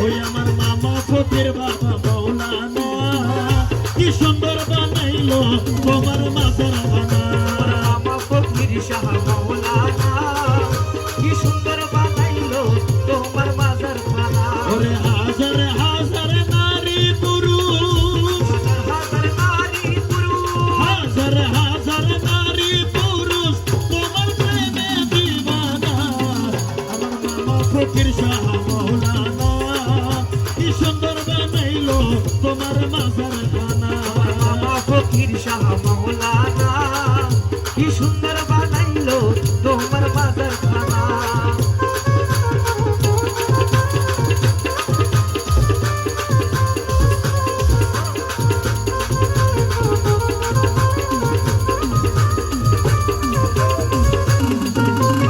ওই আমার মামা ফকির বাবা মৌলানা কি সুন্দর বানাইলো তোমার মাজার খানা। মামা ফকির শাহ মৌলানা কি সুন্দর বানাইলো তোমার মাজার খানা। ওরে হাজার হাজার নারী পুরুষ, হাজার নারী পুরুষ, হাজার হাজার নারী পুরুষ তোমার প্রেমে দিবানা। আমার মামা ফকির শাহ মৌলানা কি সুন্দর বানাইলো তোমার মাজার খানা। মামা ফকির শাহ মৌলানা কি সুন্দর বানাইলো তোমার মাজার খানা।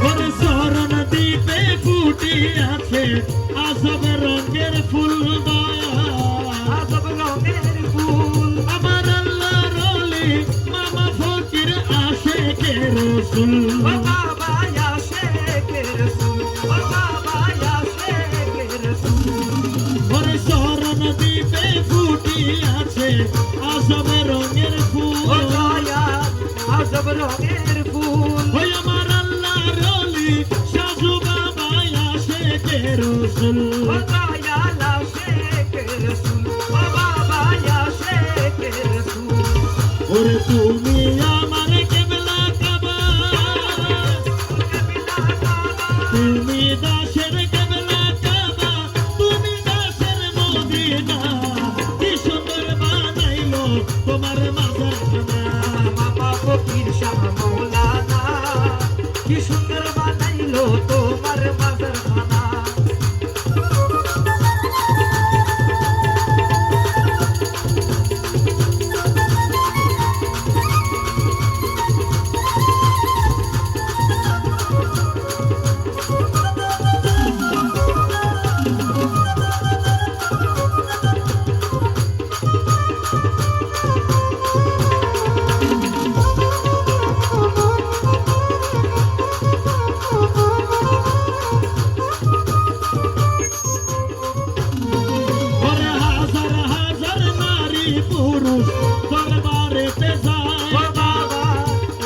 ওরে শরণ দ্বীপে ফুটিয়াছে আজব রঙের ফুল দয়া। আজব রঙের ফুল আমার আল্লাহর ওলি মামা ফকির আশেকে রসুল। ও বাবা আশেকে রাসূল, ও বাবা আশেকে রাসূল। ওরে শরণ দ্বীপে ফুটিয়াছে আজব রঙের ও ফুল। দয়া আজব রঙের ফুল, ওই আমার আল্লাহর ওলি সাজু বাবা আশেকে রসুল। ও দয়া আশেকে রাসূল, ও বাবা আশেকে রাসূল। ওরে তুমি আমার কেবলা কাবা, তুমি দাসের কেবলা কাবা, তুমি দাসের মদিনা কি সুন্দর বানাইলো তোমার মাজার খানা। মামা ফকির শাহ মৌলানা কি সুন্দর বানাইলো তোমার মাজার খানা। ওরে হাজার হাজার নারী পুরুষ দরবারেতে ও যায়। বাবা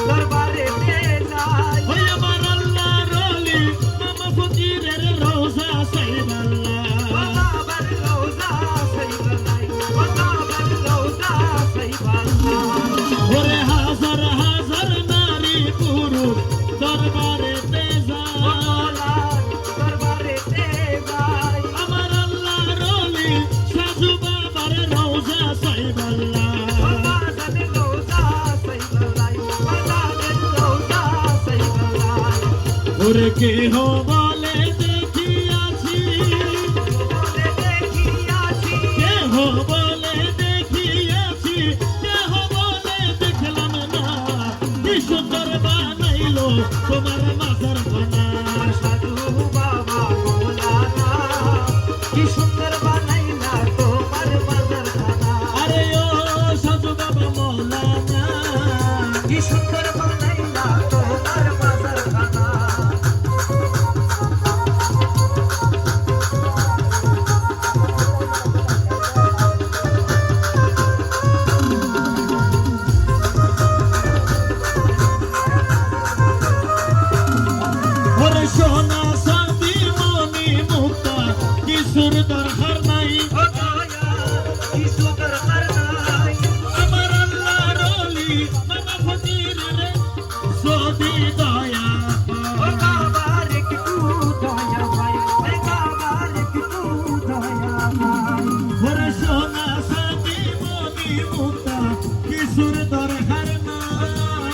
দরবারেতে যাই, ওই আমার আল্লাহর ওলি মামা ফকিরের রোজা সাইবাল্লাহ। ও বাবার রওজা সাইবালাই, ও বাবার রওজা সাইবালাই। ওরে হাজার হাজার নারী পুরুষ দরবারেতে ও যায়। মৌলার দরবারেতে যাই, আমার আল্লাহর ওলি সাজু বাবার রওজা সাইবাল্লাহ। ও বাজানের রওজা সাইবালাই, বাজানের রওজা সাইবালাই। ওরে কেহ বলে দেখিয়াছি, বলে দেখিয়াছি, কেহ বলে দেখিয়াছি, কেহ বলে দেখলাম না কি সুন্দর বানাইলো তোমার মাজার খানা। সাধু বাবা মৌলানা কি সুন্দর বানাইলা তোমার মাজার খানা। আরে ও সাজু বাবা মৌলানা কি সুন্দর বানাইলা তোমার মাজার খানা। ওরে সোনা চাঁদি মণি মুক্তা কিছুর দরকার নাই। ও দয়া কি সুন্দর করনাই, আমার আল্লাহর ওলি মামা ফকিরের যদি দয়া ও পায়। বাবার একটু দয়া ভাই, ও বাবার একটু দয়া ভাই। ওরে সোনা চাঁদি মণি মুক্তা কিছুর দরকার নাই।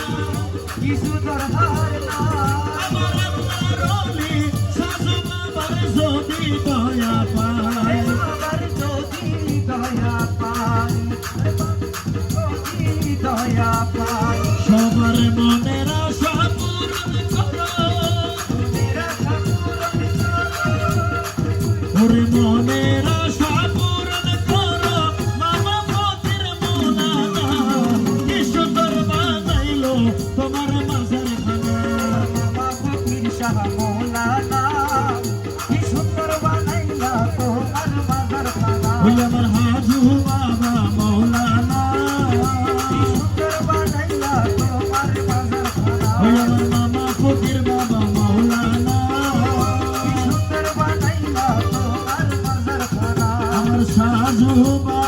কি সুন্দর হারনা, আমার আল্লাহর ওলি সাজু বাবার যদি দয়া পায়। বাবার যদি দয়া পাই, যদি দয়া পাই। সবার মনের আশা পূরণ করো, মেরা ঠাকুর ওরে মনের আশা পূরণ করো মামা ফকির মৌলানা কি সুন্দর বানাইলো তোমার মাজার খানা। মামা ফকির শাহ মৌলানা কি সুন্দর বানাইলা তোমার তোমার মাজার খানা ওই আমার হাজু বাবা মৌলানা সুন্দর বানাইলা তোমার মাজার খানা ওই আমার মামা ফকির বাবা মৌলানা সুন্দর বানাইলা তোমার মাজার খানা আমার সাজু বাবা